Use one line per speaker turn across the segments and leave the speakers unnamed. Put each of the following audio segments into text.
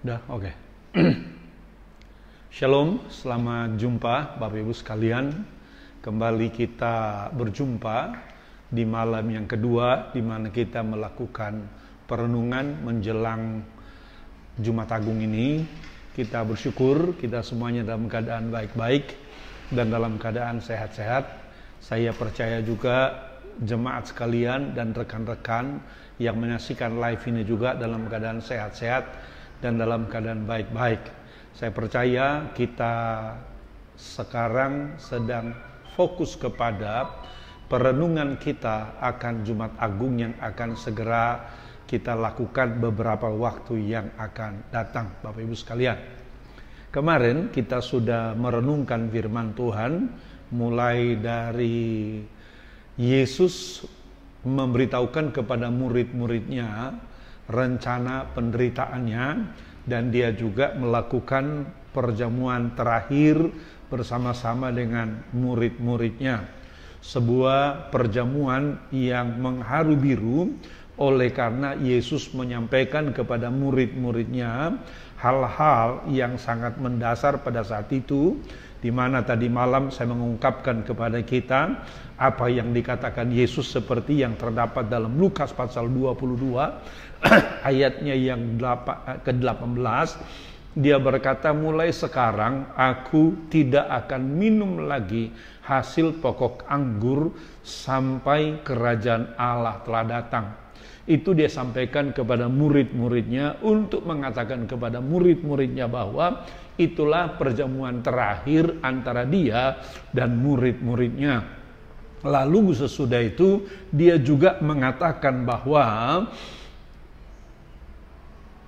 Udah, oke. Shalom, selamat jumpa Bapak Ibu sekalian. Kembali kita berjumpa di malam yang kedua, di mana kita melakukan perenungan menjelang Jumat Agung ini. Kita bersyukur kita semuanya dalam keadaan baik-baik dan dalam keadaan sehat-sehat. Saya percaya juga jemaat sekalian dan rekan-rekan yang menyaksikan live ini juga dalam keadaan sehat-sehat dan dalam keadaan baik-baik. Saya percaya kita sekarang sedang fokus kepada perenungan kita akan Jumat Agung yang akan segera kita lakukan beberapa waktu yang akan datang, Bapak Ibu sekalian. Kemarin kita sudah merenungkan firman Tuhan mulai dari Yesus memberitahukan kepada murid-muridnya rencana penderitaannya, dan dia juga melakukan perjamuan terakhir bersama-sama dengan murid-muridnya. Sebuah perjamuan yang mengharu biru oleh karena Yesus menyampaikan kepada murid-muridnya hal-hal yang sangat mendasar pada saat itu, di mana tadi malam saya mengungkapkan kepada kita apa yang dikatakan Yesus seperti yang terdapat dalam Lukas pasal 22 ayatnya yang ke-18. Dia berkata, mulai sekarang aku tidak akan minum lagi hasil pokok anggur sampai kerajaan Allah telah datang. Itu dia sampaikan kepada murid-muridnya untuk mengatakan kepada murid-muridnya bahwa itulah perjamuan terakhir antara dia dan murid-muridnya. Lalu sesudah itu dia juga mengatakan bahwa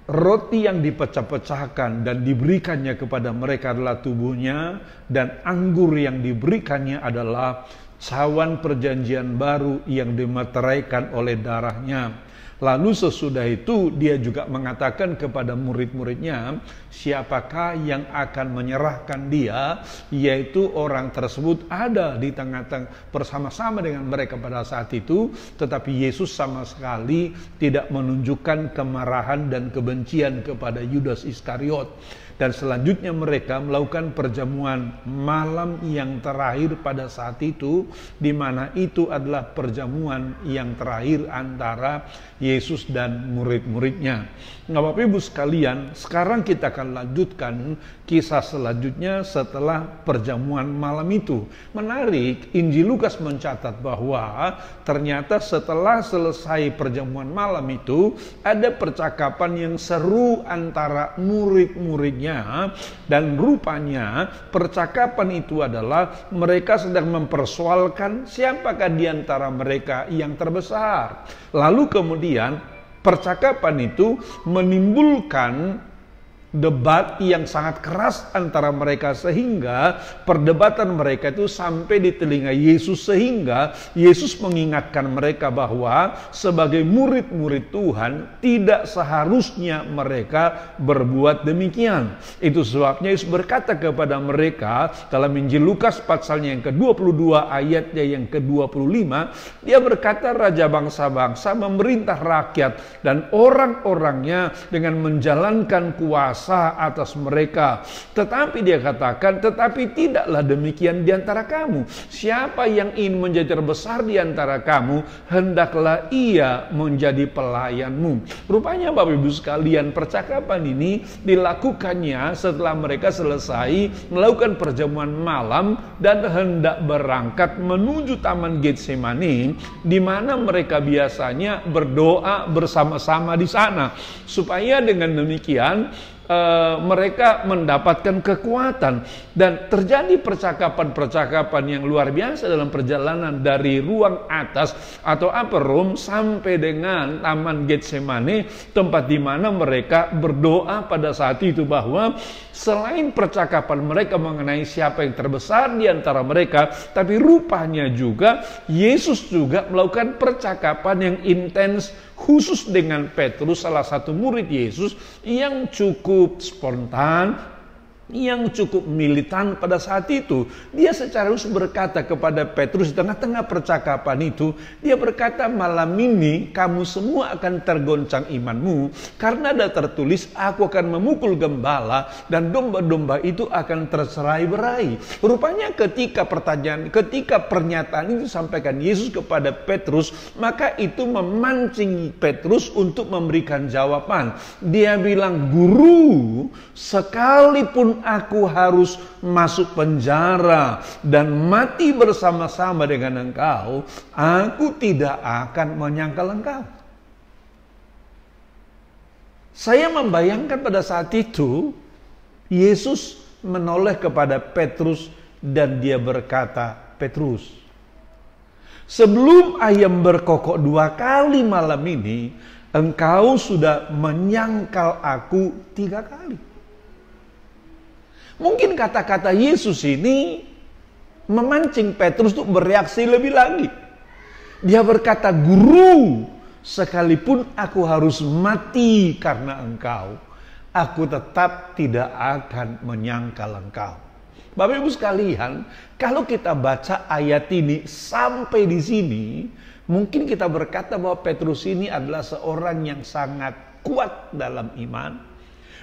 roti yang dipecah-pecahkan dan diberikannya kepada mereka adalah tubuhnya, dan anggur yang diberikannya adalah cawan perjanjian baru yang dimeteraikan oleh darahnya. Lalu sesudah itu dia juga mengatakan kepada murid-muridnya, siapakah yang akan menyerahkan dia, yaitu orang tersebut ada di tengah-tengah bersama-sama dengan mereka pada saat itu, tetapi Yesus sama sekali tidak menunjukkan kemarahan dan kebencian kepada Yudas Iskariot. Dan selanjutnya mereka melakukan perjamuan malam yang terakhir pada saat itu, di mana itu adalah perjamuan yang terakhir antara Yesus dan murid-muridnya. Nah, Bapak Ibu sekalian, sekarang kita akan lanjutkan kisah selanjutnya setelah perjamuan malam itu. Menarik, Injil Lukas mencatat bahwa ternyata setelah selesai perjamuan malam itu ada percakapan yang seru antara murid-muridnya, dan rupanya percakapan itu adalah mereka sedang mempersoalkan siapakah di antara mereka yang terbesar. Lalu kemudian percakapan itu menimbulkan debat yang sangat keras antara mereka, sehingga perdebatan mereka itu sampai di telinga Yesus, sehingga Yesus mengingatkan mereka bahwa sebagai murid-murid Tuhan tidak seharusnya mereka berbuat demikian. Itu sebabnya Yesus berkata kepada mereka dalam Injil Lukas pasalnya yang ke-22 ayatnya yang ke-25, dia berkata, raja bangsa-bangsa memerintah rakyat dan orang-orangnya dengan menjalankan kuasa atas mereka. Tetapi dia katakan, tetapi tidaklah demikian di antara kamu. Siapa yang ingin menjadi terbesar di antara kamu, hendaklah ia menjadi pelayanmu. Rupanya Bapak Ibu sekalian, percakapan ini dilakukannya setelah mereka selesai melakukan perjamuan malam dan hendak berangkat menuju Taman Getsemani, di mana mereka biasanya berdoa bersama-sama di sana, supaya dengan demikian mereka mendapatkan kekuatan. Dan terjadi percakapan-percakapan yang luar biasa dalam perjalanan dari ruang atas atau upper room sampai dengan Taman Getsemani, tempat di mana mereka berdoa pada saat itu, bahwa selain percakapan mereka mengenai siapa yang terbesar di antara mereka, tapi rupanya juga Yesus juga melakukan percakapan yang intens khusus dengan Petrus, salah satu murid Yesus yang cukup spontan, yang cukup militan pada saat itu. Dia secara khusus berkata kepada Petrus di tengah-tengah percakapan itu, dia berkata, malam ini kamu semua akan tergoncang imanmu, karena ada tertulis, aku akan memukul gembala dan domba-domba itu akan tercerai-berai. Rupanya ketika pernyataan itu disampaikan Yesus kepada Petrus, maka itu memancing Petrus untuk memberikan jawaban. Dia bilang, guru, sekalipun aku harus masuk penjara dan mati bersama-sama dengan engkau, aku tidak akan menyangkal engkau. Saya membayangkan pada saat itu, Yesus menoleh kepada Petrus dan dia berkata, Petrus, sebelum ayam berkokok 2 kali malam ini, engkau sudah menyangkal aku 3 kali. Mungkin kata-kata Yesus ini memancing Petrus untuk bereaksi lebih lagi. Dia berkata, guru, sekalipun aku harus mati karena engkau, aku tetap tidak akan menyangkal engkau. Bapak Ibu sekalian, kalau kita baca ayat ini sampai di sini, mungkin kita berkata bahwa Petrus ini adalah seorang yang sangat kuat dalam iman.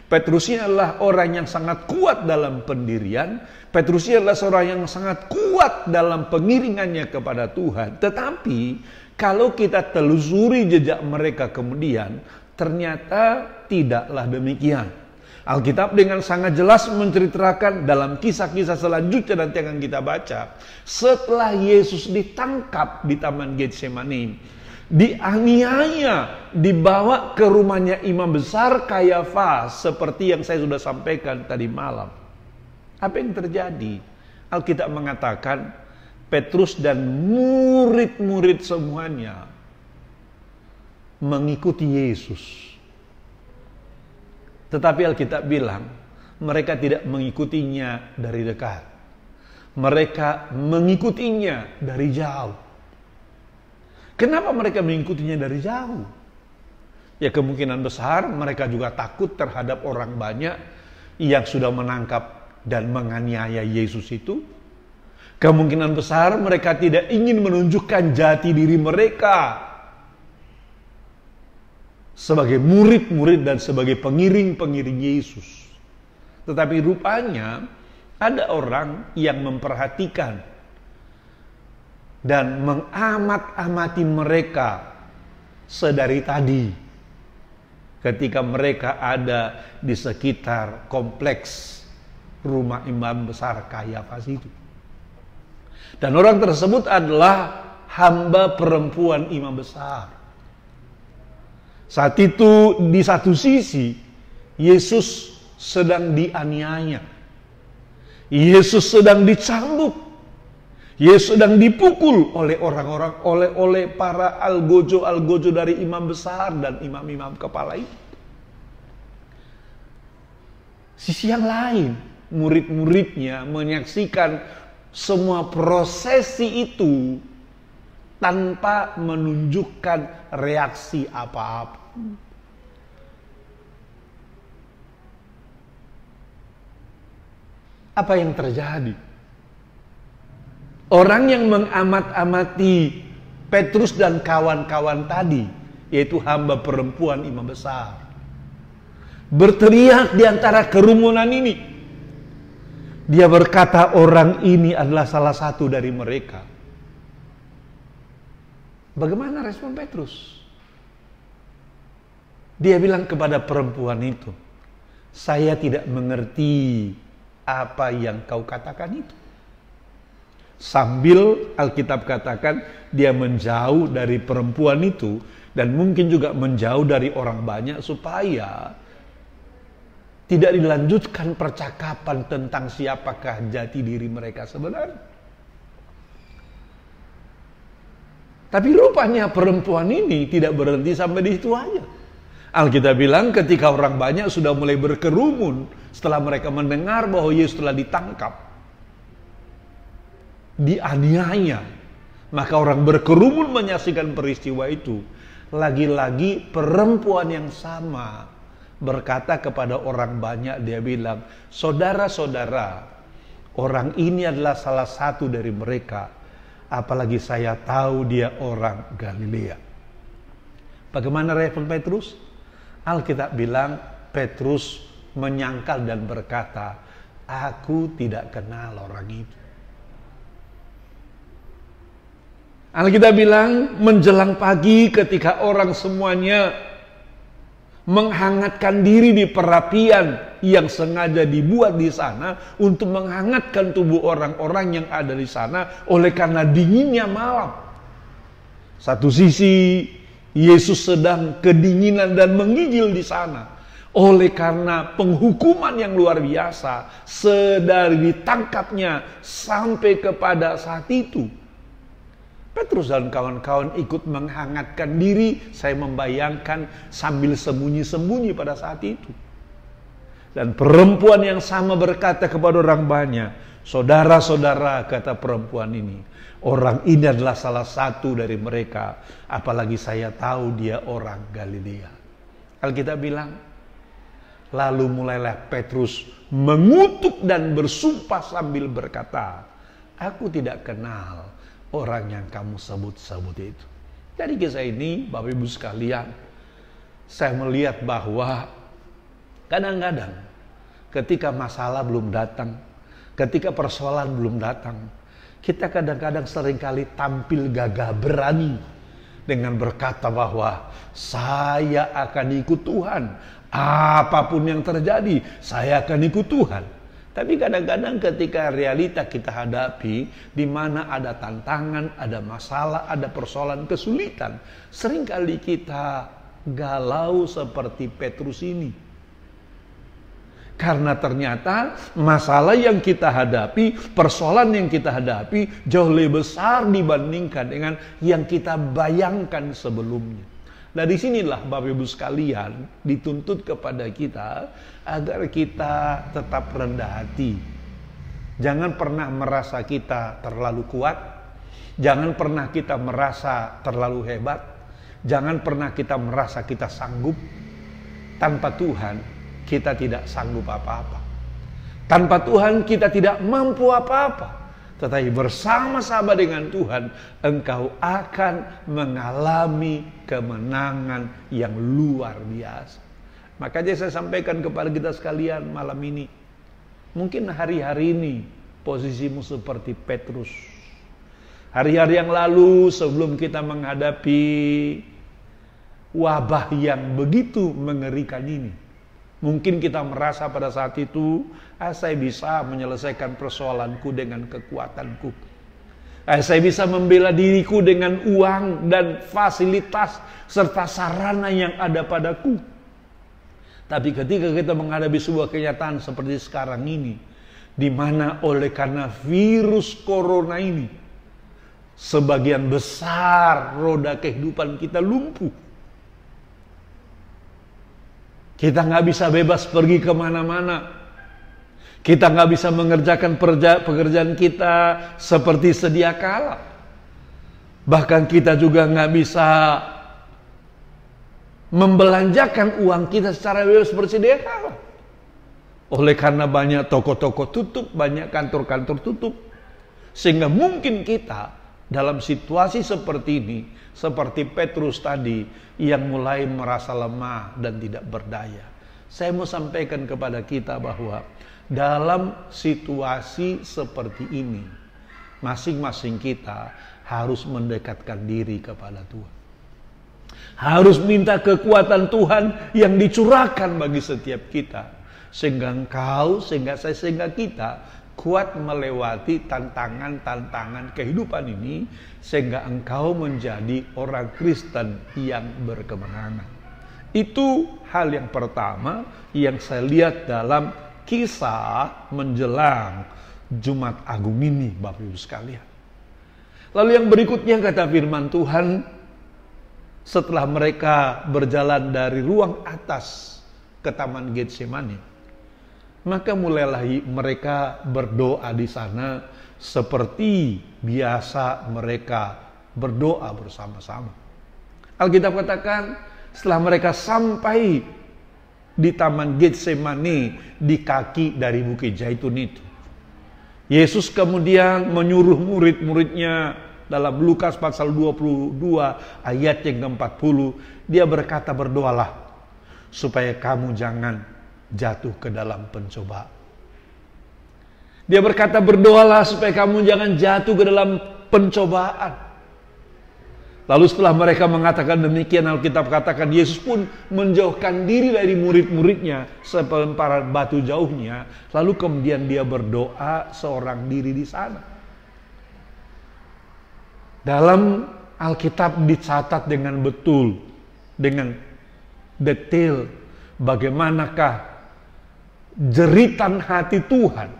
Petrus ini adalah orang yang sangat kuat dalam pendirian. Petrus ini adalah seorang yang sangat kuat dalam pengiringannya kepada Tuhan. Tetapi kalau kita telusuri jejak mereka kemudian, ternyata tidaklah demikian. Alkitab dengan sangat jelas menceritakan dalam kisah-kisah selanjutnya nanti akan kita baca. Setelah Yesus ditangkap di Taman Getsemani, dianiaya, dibawa ke rumahnya imam besar Kayafas, seperti yang saya sudah sampaikan tadi malam. Apa yang terjadi? Alkitab mengatakan Petrus dan murid-murid semuanya mengikuti Yesus. Tetapi Alkitab bilang mereka tidak mengikutinya dari dekat. Mereka mengikutinya dari jauh. Kenapa mereka mengikutinya dari jauh? Ya kemungkinan besar mereka juga takut terhadap orang banyak yang sudah menangkap dan menganiaya Yesus itu. Kemungkinan besar mereka tidak ingin menunjukkan jati diri mereka sebagai murid-murid dan sebagai pengiring-pengiring Yesus. Tetapi rupanya ada orang yang memperhatikan dan mengamat-amati mereka sedari tadi ketika mereka ada di sekitar kompleks rumah imam besar Kayafas itu. Dan orang tersebut adalah hamba perempuan imam besar. Saat itu di satu sisi Yesus sedang dianiaya, Yesus sedang dicambuk, Yesus sedang dipukul oleh orang-orang, oleh para algojo dari imam besar dan imam-imam kepala itu. Sisi yang lain, murid-muridnya menyaksikan semua prosesi itu tanpa menunjukkan reaksi apa-apa. Apa yang terjadi? Orang yang mengamat-amati Petrus dan kawan-kawan tadi, yaitu hamba perempuan imam besar, berteriak di antara kerumunan ini. Dia berkata orang ini adalah salah satu dari mereka. Bagaimana respon Petrus? Dia bilang kepada perempuan itu, saya tidak mengerti apa yang kau katakan itu. Sambil Alkitab katakan dia menjauh dari perempuan itu dan mungkin juga menjauh dari orang banyak supaya tidak dilanjutkan percakapan tentang siapakah jati diri mereka sebenarnya. Tapi rupanya perempuan ini tidak berhenti sampai di situ aja. Alkitab bilang ketika orang banyak sudah mulai berkerumun setelah mereka mendengar bahwa Yesus telah ditangkap, dianiaya, maka orang berkerumun menyaksikan peristiwa itu. Lagi-lagi perempuan yang sama berkata kepada orang banyak, dia bilang, saudara-saudara, orang ini adalah salah satu dari mereka, apalagi saya tahu dia orang Galilea. Bagaimana respon Petrus? Alkitab bilang Petrus menyangkal dan berkata, aku tidak kenal orang itu. Alkitab bilang menjelang pagi ketika orang semuanya menghangatkan diri di perapian yang sengaja dibuat di sana untuk menghangatkan tubuh orang-orang yang ada di sana oleh karena dinginnya malam. Satu sisi Yesus sedang kedinginan dan menggigil di sana oleh karena penghukuman yang luar biasa sedari ditangkapnya sampai kepada saat itu. Petrus dan kawan-kawan ikut menghangatkan diri, saya membayangkan sambil sembunyi-sembunyi pada saat itu. Dan perempuan yang sama berkata kepada orang banyak, saudara-saudara, kata perempuan ini, orang ini adalah salah satu dari mereka, apalagi saya tahu dia orang Galilea. Alkitab bilang, lalu mulailah Petrus mengutuk dan bersumpah sambil berkata, aku tidak kenal orang yang kamu sebut-sebut itu. Dari kisah ini, Bapak Ibu sekalian, saya melihat bahwa kadang-kadang ketika masalah belum datang, ketika persoalan belum datang, kita kadang-kadang seringkali tampil gagah berani dengan berkata bahwa saya akan ikut Tuhan. Apapun yang terjadi, saya akan ikut Tuhan. Tapi kadang-kadang ketika realita kita hadapi, di mana ada tantangan, ada masalah, ada persoalan, kesulitan, seringkali kita galau seperti Petrus ini. Karena ternyata masalah yang kita hadapi, persoalan yang kita hadapi jauh lebih besar dibandingkan dengan yang kita bayangkan sebelumnya. Dari sinilah Bapak Ibu sekalian dituntut kepada kita agar kita tetap rendah hati. Jangan pernah merasa kita terlalu kuat. Jangan pernah kita merasa terlalu hebat. Jangan pernah kita merasa kita sanggup. Tanpa Tuhan kita tidak sanggup apa-apa. Tanpa Tuhan kita tidak mampu apa-apa. Tetapi bersama-sama dengan Tuhan, engkau akan mengalami kemenangan yang luar biasa. Makanya saya sampaikan kepada kita sekalian malam ini. Mungkin hari-hari ini posisimu seperti Petrus. Hari-hari yang lalu sebelum kita menghadapi wabah yang begitu mengerikan ini. Mungkin kita merasa pada saat itu, saya bisa menyelesaikan persoalanku dengan kekuatanku. Saya bisa membela diriku dengan uang dan fasilitas serta sarana yang ada padaku. Tapi ketika kita menghadapi sebuah kenyataan seperti sekarang ini, di mana oleh karena virus corona ini, sebagian besar roda kehidupan kita lumpuh. Kita nggak bisa bebas pergi kemana-mana. Kita nggak bisa mengerjakan pekerjaan kita seperti sedia kala. Bahkan kita juga nggak bisa membelanjakan uang kita secara bebas seperti sedia kala. Oleh karena banyak toko-toko tutup, banyak kantor-kantor tutup. Sehingga mungkin kita dalam situasi seperti ini, seperti Petrus tadi, yang mulai merasa lemah dan tidak berdaya. Saya mau sampaikan kepada kita bahwa dalam situasi seperti ini, masing-masing kita harus mendekatkan diri kepada Tuhan. Harus minta kekuatan Tuhan yang dicurahkan bagi setiap kita. Sehingga sehingga kita kuat melewati tantangan-tantangan kehidupan ini, sehingga engkau menjadi orang Kristen yang berkemenangan. Itu hal yang pertama yang saya lihat dalam kisah menjelang Jumat Agung ini, Bapak Ibu sekalian. Lalu yang berikutnya kata firman Tuhan, setelah mereka berjalan dari ruang atas ke Taman Getsemani, maka mulailah mereka berdoa di sana seperti biasa mereka berdoa bersama-sama. Alkitab katakan setelah mereka sampai di Taman Getsemani di kaki dari Bukit Zaitun itu. Yesus kemudian menyuruh murid-muridnya dalam Lukas pasal 22 ayat yang ke-40. Dia berkata, berdoalah supaya kamu jangan jatuh ke dalam pencobaan. Dia berkata, berdoalah supaya kamu jangan jatuh ke dalam pencobaan. Lalu setelah mereka mengatakan demikian, Alkitab katakan Yesus pun menjauhkan diri dari murid-muridnya seperempat batu jauhnya. Lalu kemudian dia berdoa seorang diri di sana. Dalam Alkitab dicatat dengan betul, dengan detail, bagaimanakah jeritan hati Tuhan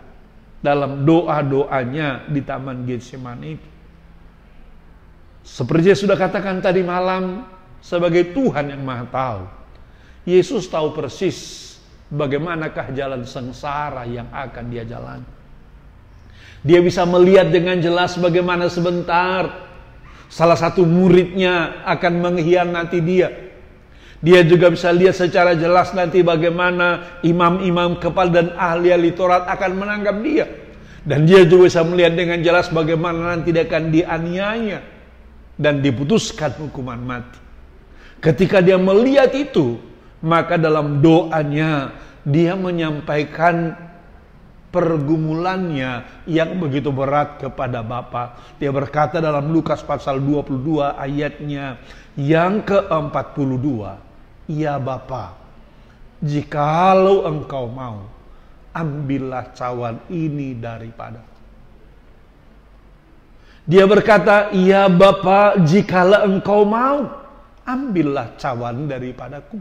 dalam doa-doanya di Taman Getsemani itu. Seperti saya sudah katakan tadi malam, sebagai Tuhan yang Maha Tahu, Yesus tahu persis bagaimanakah jalan sengsara yang akan dia jalani. Dia bisa melihat dengan jelas bagaimana sebentar salah satu muridnya akan mengkhianati dia. Dia juga bisa lihat secara jelas nanti bagaimana imam-imam kepala dan ahli-ahli Taurat akan menanggap dia. Dan dia juga bisa melihat dengan jelas bagaimana nanti dia akan dianiaya dan diputuskan hukuman mati. Ketika dia melihat itu, maka dalam doanya dia menyampaikan pergumulannya yang begitu berat kepada Bapa. Dia berkata dalam Lukas pasal 22 ayatnya yang ke-42, "Ya Bapa, jikalau Engkau mau, ambillah cawan ini daripada." Dia berkata, "Ya Bapa, jikalau Engkau mau, ambillah cawan daripadaku."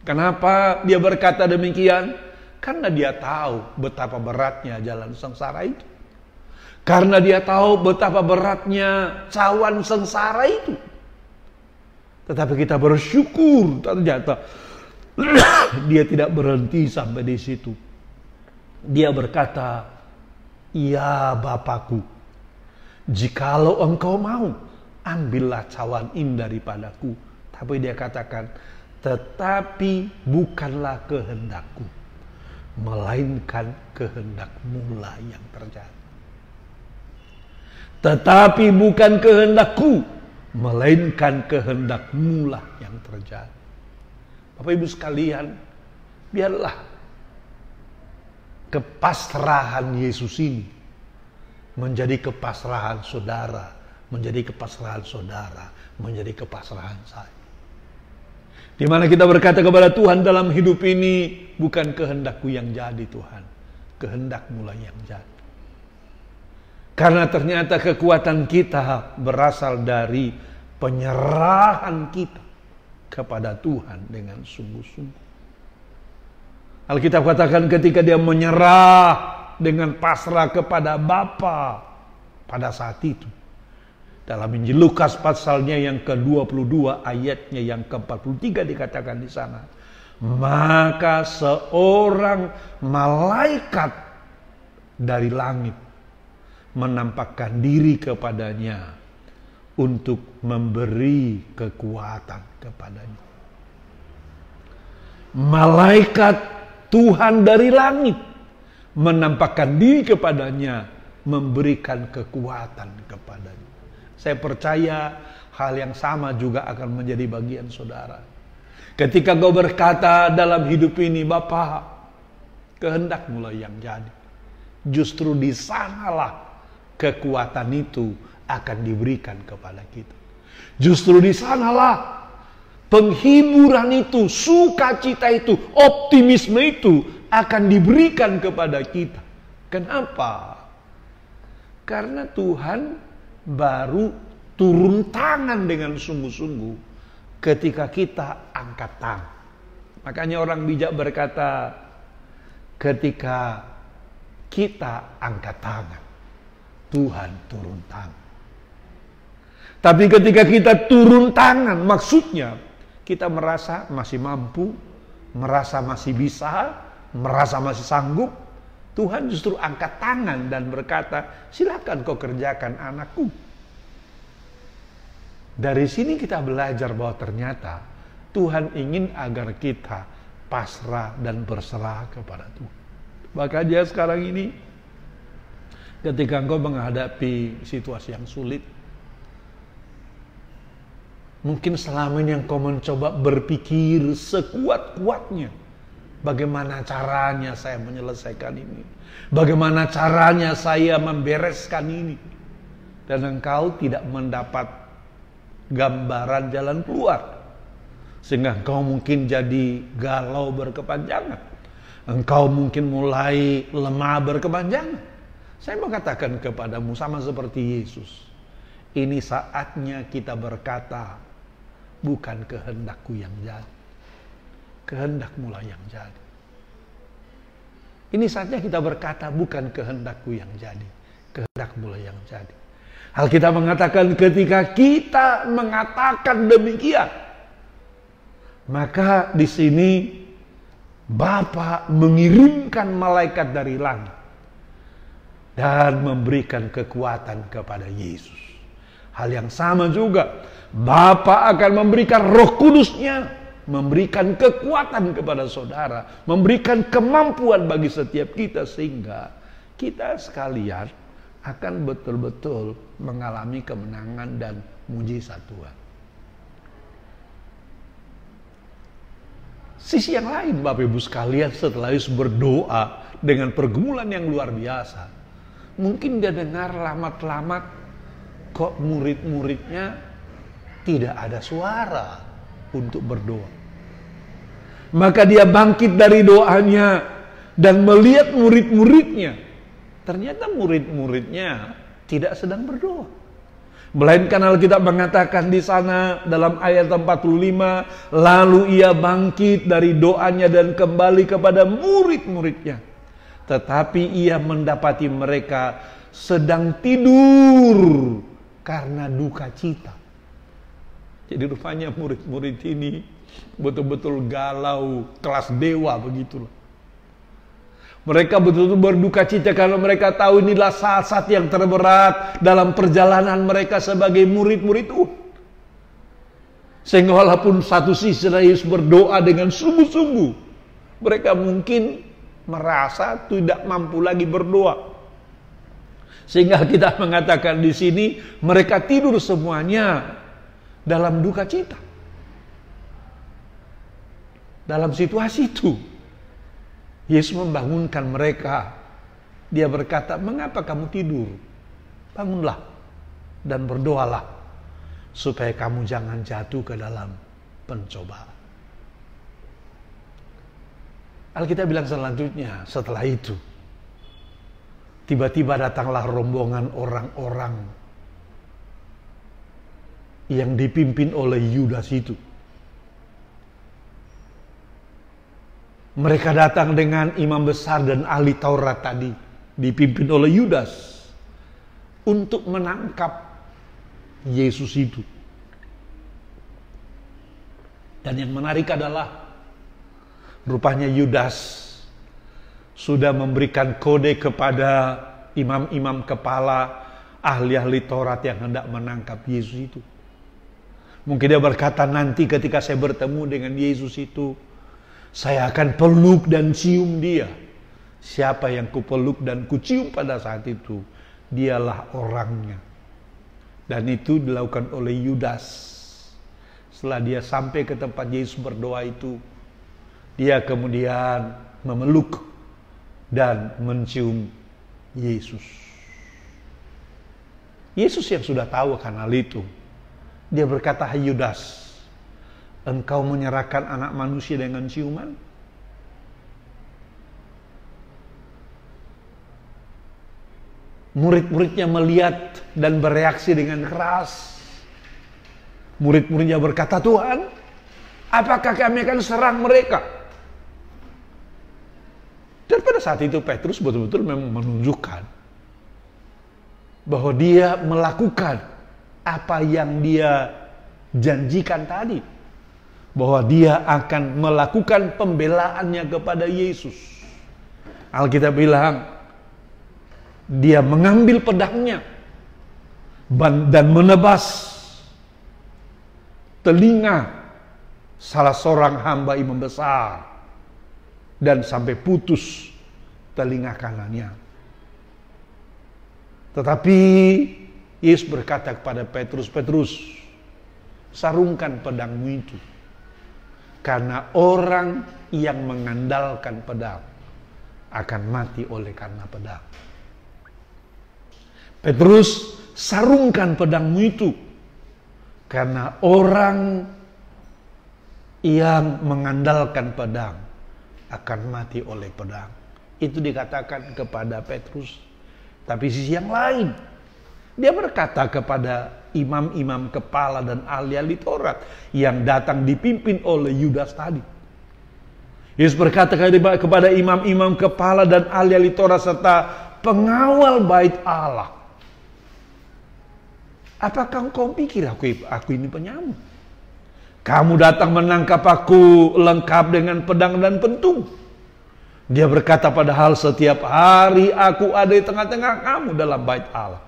Kenapa dia berkata demikian? Karena dia tahu betapa beratnya jalan sengsara itu. Karena dia tahu betapa beratnya cawan sengsara itu. Tetapi kita bersyukur ternyata dia tidak berhenti sampai di situ. Dia berkata, "Ya Bapakku, jikalau Engkau mau, ambillah cawan ini daripadaku." Tapi dia katakan, "Tetapi bukanlah kehendakku, melainkan kehendak-Mu lah yang terjadi." Tetapi bukan kehendakku, melainkan kehendak-Mu lah yang terjadi. Bapak Ibu sekalian, biarlah kepasrahan Yesus ini menjadi kepasrahan saudara, menjadi kepasrahan saudara, menjadi kepasrahan saya. Di mana kita berkata kepada Tuhan dalam hidup ini, bukan kehendakku yang jadi Tuhan, kehendak-Mu lah yang jadi. Karena ternyata kekuatan kita berasal dari penyerahan kita kepada Tuhan dengan sungguh-sungguh. Alkitab katakan ketika dia menyerah dengan pasrah kepada Bapa pada saat itu. Dalam Injil Lukas pasalnya yang ke-22 ayatnya yang ke-43 dikatakan di sana, "Maka seorang malaikat dari langit menampakkan diri kepadanya untuk memberi kekuatan kepadanya." Malaikat Tuhan dari langit menampakkan diri kepadanya, memberikan kekuatan kepadanya. Saya percaya hal yang sama juga akan menjadi bagian saudara. Ketika kau berkata dalam hidup ini, "Bapa, kehendak-Mu lah yang jadi." Justru di sanalah kekuatan itu akan diberikan kepada kita. Justru di sanalah penghiburan itu, sukacita itu, optimisme itu akan diberikan kepada kita. Kenapa? Karena Tuhan baru turun tangan dengan sungguh-sungguh ketika kita angkat tangan. Makanya orang bijak berkata, ketika kita angkat tangan, Tuhan turun tangan. Tapi ketika kita turun tangan, maksudnya kita merasa masih mampu, merasa masih bisa, merasa masih sanggup, Tuhan justru angkat tangan dan berkata, "Silakan kau kerjakan anakku." Dari sini kita belajar bahwa ternyata Tuhan ingin agar kita pasrah dan berserah kepada Tuhan. Makanya sekarang ini ketika engkau menghadapi situasi yang sulit, mungkin selama ini engkau mencoba berpikir sekuat-kuatnya, bagaimana caranya saya menyelesaikan ini, bagaimana caranya saya membereskan ini, dan engkau tidak mendapat gambaran jalan keluar, sehingga engkau mungkin jadi galau berkepanjangan. Engkau mungkin mulai lemah berkepanjangan. Saya mau katakan kepadamu sama seperti Yesus. Ini saatnya kita berkata, bukan kehendakku yang jadi, kehendakmu-lah yang jadi. Ini saatnya kita berkata, bukan kehendakku yang jadi, kehendakmu-lah yang jadi. Alkitab mengatakan ketika kita mengatakan demikian, maka di sini Bapa mengirimkan malaikat dari langit dan memberikan kekuatan kepada Yesus. Hal yang sama juga, Bapa akan memberikan Roh Kudus-Nya, memberikan kekuatan kepada saudara, memberikan kemampuan bagi setiap kita, sehingga kita sekalian akan betul-betul mengalami kemenangan dan mujizat Tuhan. Sisi yang lain, Bapak Ibu sekalian, setelah Yesus berdoa dengan pergumulan yang luar biasa, mungkin dia dengar lamat-lamat kok murid-muridnya tidak ada suara untuk berdoa. Maka dia bangkit dari doanya dan melihat murid-muridnya. Ternyata murid-muridnya tidak sedang berdoa. Melainkan Alkitab mengatakan di sana dalam ayat 45, lalu ia bangkit dari doanya dan kembali kepada murid-muridnya. Tetapi ia mendapati mereka sedang tidur karena duka cita. Jadi rupanya murid-murid ini betul-betul galau, kelas dewa begitulah. Mereka betul-betul berduka cita karena mereka tahu inilah saat-saat yang terberat dalam perjalanan mereka sebagai murid-murid Tuhan. Sehingga walaupun satu sisi Yesus berdoa dengan sungguh-sungguh, mereka mungkin merasa tidak mampu lagi berdoa. Sehingga kita mengatakan di sini mereka tidur semuanya dalam duka cita. Dalam situasi itu Yesus membangunkan mereka. Dia berkata, mengapa kamu tidur? Bangunlah dan berdoalah supaya kamu jangan jatuh ke dalam pencobaan. Alkitab bilang selanjutnya, setelah itu tiba-tiba datanglah rombongan orang-orang yang dipimpin oleh Yudas itu. Mereka datang dengan imam besar dan ahli Taurat tadi, dipimpin oleh Yudas, untuk menangkap Yesus itu. Dan yang menarik adalah, rupanya Yudas sudah memberikan kode kepada imam-imam kepala, ahli-ahli Taurat yang hendak menangkap Yesus itu. Mungkin dia berkata, nanti ketika saya bertemu dengan Yesus itu, saya akan peluk dan cium dia. Siapa yang kupeluk dan kucium pada saat itu, dialah orangnya. Dan itu dilakukan oleh Yudas. Setelah dia sampai ke tempat Yesus berdoa itu, dia kemudian memeluk dan mencium Yesus. Yesus yang sudah tahu akan hal itu, dia berkata, hai Yudas, engkau menyerahkan anak manusia dengan ciuman? Murid-muridnya melihat dan bereaksi dengan keras. Murid-muridnya berkata, Tuhan, apakah kami akan serang mereka? Dan pada saat itu Petrus betul-betul memang menunjukkan bahwa dia melakukan apa yang dia janjikan tadi. Bahwa dia akan melakukan pembelaannya kepada Yesus. Alkitab bilang, dia mengambil pedangnya dan menebas telinga salah seorang hamba imam besar. dan sampai putus telinga kanannya. Tetapi Yesus berkata kepada Petrus, "Petrus, sarungkan pedangmu itu. Karena orang yang mengandalkan pedang akan mati oleh karena pedang." Petrus, sarungkan pedangmu itu. Karena orang yang mengandalkan pedang akan mati oleh pedang. Itu dikatakan kepada Petrus. Tapi sisi yang lain, dia berkata kepada imam-imam kepala dan ahli-ahli Taurat yang datang dipimpin oleh Yudas tadi. Yesus berkata kepada imam-imam kepala dan ahli-ahli Taurat serta pengawal bait Allah, "Apakah engkau pikir aku ini penyamuk? Kamu datang menangkap aku lengkap dengan pedang dan pentung." Dia berkata, "Padahal setiap hari aku ada di tengah-tengah kamu dalam bait Allah.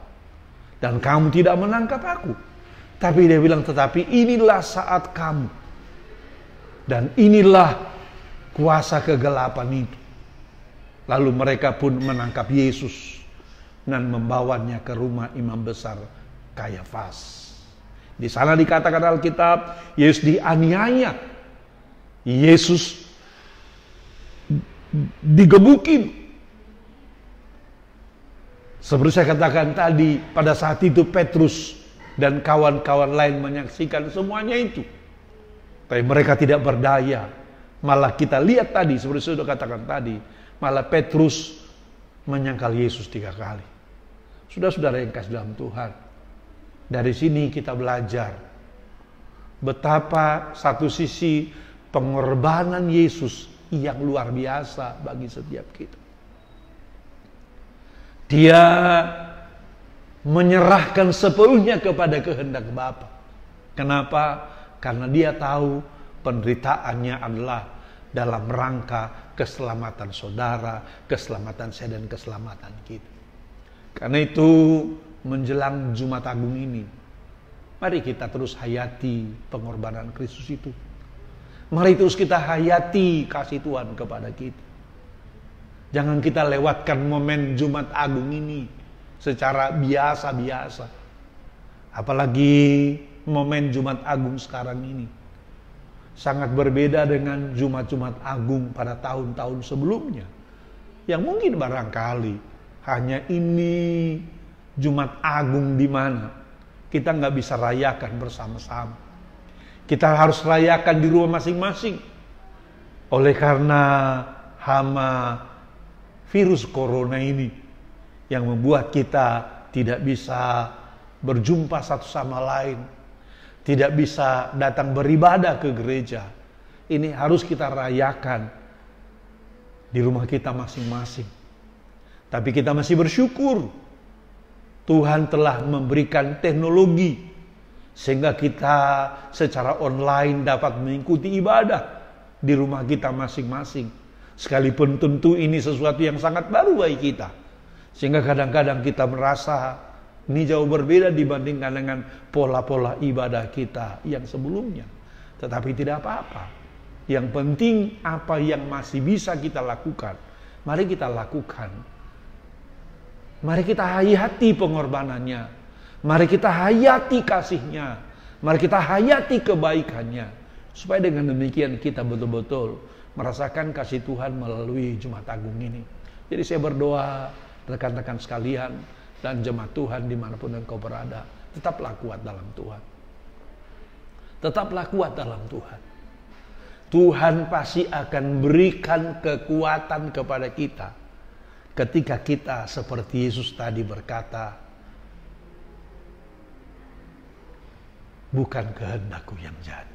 Dan kamu tidak menangkap aku." Tapi dia bilang, "Tetapi inilah saat kamu. Dan inilah kuasa kegelapan itu." Lalu mereka pun menangkap Yesus dan membawanya ke rumah imam besar Kayafas. Di sana dikatakan Alkitab, Yesus dianiaya. Yesus digebukin. Seperti saya katakan tadi, pada saat itu Petrus dan kawan-kawan lain menyaksikan semuanya itu. Tapi mereka tidak berdaya. Malah kita lihat tadi, seperti sudah katakan tadi, malah Petrus menyangkal Yesus 3 kali. Saudara-saudara yang kasih dalam Tuhan, dari sini kita belajar betapa satu sisi pengorbanan Yesus yang luar biasa bagi setiap kita. Dia menyerahkan sepenuhnya kepada kehendak Bapa. Kenapa? Karena dia tahu penderitaannya adalah dalam rangka keselamatan saudara, keselamatan saya dan keselamatan kita. Karena itu menjelang Jumat Agung ini, mari kita terus hayati pengorbanan Kristus itu. Mari terus kita hayati kasih Tuhan kepada kita. Jangan kita lewatkan momen Jumat Agung ini secara biasa-biasa. Apalagi momen Jumat Agung sekarang ini sangat berbeda dengan Jumat-Jumat Agung pada tahun-tahun sebelumnya. Yang mungkin barangkali hanya ini Jumat Agung di mana kita nggak bisa rayakan bersama-sama. Kita harus rayakan di rumah masing-masing. Oleh karena hama virus corona ini yang membuat kita tidak bisa berjumpa satu sama lain, tidak bisa datang beribadah ke gereja. Ini harus kita rayakan di rumah kita masing-masing. Tapi kita masih bersyukur Tuhan telah memberikan teknologi sehingga kita secara online dapat mengikuti ibadah di rumah kita masing-masing. Sekalipun tentu ini sesuatu yang sangat baru bagi kita. Sehingga kadang-kadang kita merasa ini jauh berbeda dibandingkan dengan pola-pola ibadah kita yang sebelumnya. Tetapi tidak apa-apa. Yang penting apa yang masih bisa kita lakukan, mari kita lakukan. Mari kita hayati pengorbanannya. Mari kita hayati kasihnya. Mari kita hayati kebaikannya. Supaya dengan demikian kita betul-betul merasakan kasih Tuhan melalui Jumat Agung ini. Jadi saya berdoa rekan-rekan sekalian dan jemaat Tuhan dimanapun engkau berada, tetaplah kuat dalam Tuhan. Tetaplah kuat dalam Tuhan. Tuhan pasti akan berikan kekuatan kepada kita ketika kita seperti Yesus tadi berkata, bukan kehendakku yang jadi.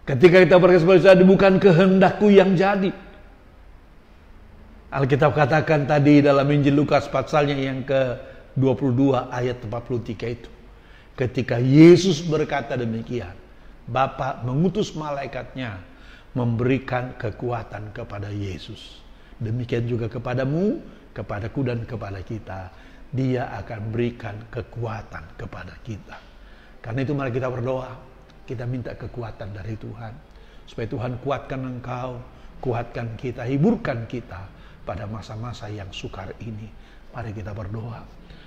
Ketika kita berkata seperti tadi, bukan kehendakku yang jadi. Alkitab katakan tadi dalam Injil Lukas pasalnya yang ke-22 ayat 43 itu. Ketika Yesus berkata demikian, Bapa mengutus malaikatnya memberikan kekuatan kepada Yesus. Demikian juga kepadamu, kepadaku dan kepada kita. Dia akan berikan kekuatan kepada kita. Karena itu mari kita berdoa. Kita minta kekuatan dari Tuhan. Supaya Tuhan kuatkan engkau, kuatkan kita, hiburkan kita pada masa-masa yang sukar ini. Mari kita berdoa.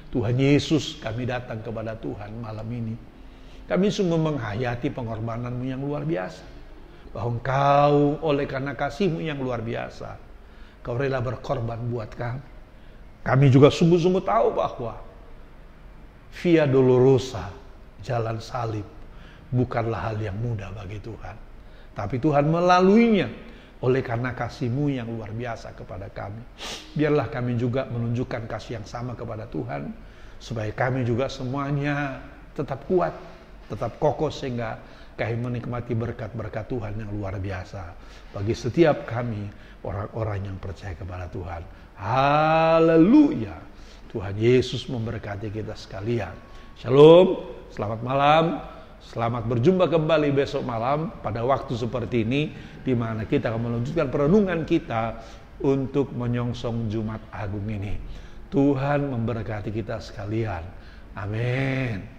Tuhan Yesus, kami datang kepada Tuhan malam ini. Kami sungguh menghayati pengorbanan-Mu yang luar biasa. Bahwa Engkau oleh karena kasih-Mu yang luar biasa, Kau rela berkorban buat kami. Kami juga sungguh-sungguh tahu bahwa Via Dolorosa, jalan salib, bukanlah hal yang mudah bagi Tuhan. Tapi Tuhan melaluinya oleh karena kasih-Mu yang luar biasa kepada kami. Biarlah kami juga menunjukkan kasih yang sama kepada Tuhan, supaya kami juga semuanya tetap kuat, tetap kokoh, sehingga kami menikmati berkat-berkat Tuhan yang luar biasa bagi setiap kami, orang-orang yang percaya kepada Tuhan. Haleluya. Tuhan Yesus memberkati kita sekalian. Shalom, selamat malam. Selamat berjumpa kembali besok malam pada waktu seperti ini, di mana kita akan melanjutkan perenungan kita untuk menyongsong Jumat Agung ini. Tuhan memberkati kita sekalian. Amin.